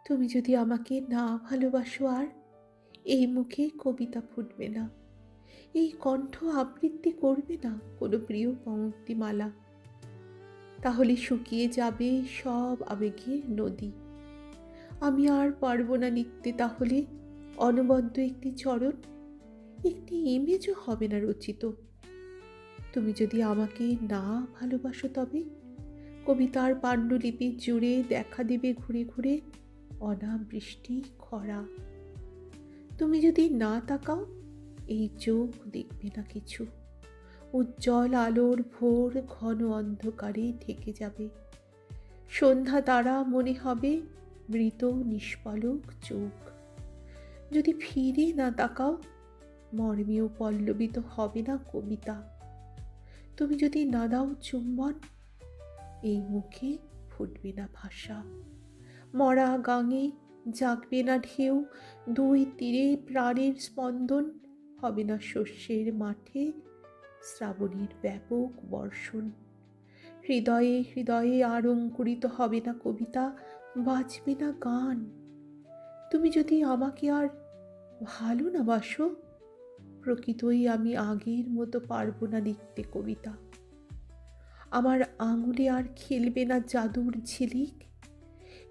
তুমি যদি আমাকে না ভালোবাসো আর, এই মুখে কবিতা ফুটবে না, এই কণ্ঠ আবৃত্তি করবে না কোনো প্রিয় পংক্তিমালা। তাহলে শুকিয়ে যাবে সব আবেগের নদী। আমি আর পারবো না লিখতে তাহলে অনবদ্য একটি চরণ, একটি ইমেজও হবে না রচিত। তুমি যদি আমাকে না ভালোবাসো তবে কবিতার পাণ্ডুলিপি জুড়ে দেখা দেবে ঘুরে ঘুরে অনাবৃষ্টি খরা। তুমি যদি না তাকাও এই চোখ দেখবে না কিছু, উজ্জ্বল আলোর ভোর ঘন অন্ধকারে ঢেকে যাবে। সন্ধ্যা তারা মনে হবে মৃত নিষ্পলক চোখ। যদি ফিরে না তাকাও মর্মেও পল্লবিত হবে না কবিতা। তুমি যদি না দাও চুম্বন এই মুখে ফুটবে না ভাষা। মরা গাঙে জাগবে না ঢেউ, দুই তীরে প্রাণের স্পন্দন হবে না শস্যের মাঠে শ্রাবণীর ব্যাপক বর্ষণ। হৃদয়ে হৃদয়ে আর অঙ্কুরিত হবে না কবিতা, বাজবে না গান। তুমি যদি আমাকে আর ভালো না বাসো প্রকৃতই আমি আগের মতো পারবো না লিখতে কবিতা। আমার আঙুলে আর খেলবে না জাদুর ঝিলিক,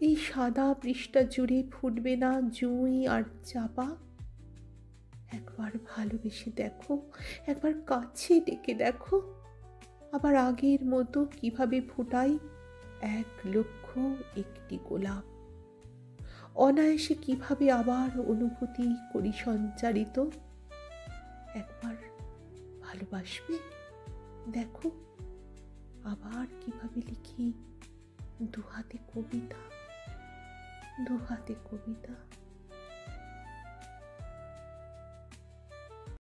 এই সাদা পৃষ্ঠা জুড়ে ফুটবে না জুঁই আর চাপা। একবার ভালোবেসে দেখো, একবার কাছে ডেকে দেখো, আবার আগের মতো কিভাবে ফুটাই 1,00,000 গোলাপ। অনায়াসে কিভাবে আবার অনুভূতি করি সঞ্চারিত। একবার ভালোবাসবে দেখো, আবার কিভাবে লিখি দুহাতে কবিতা, দুহাতে কবিতা।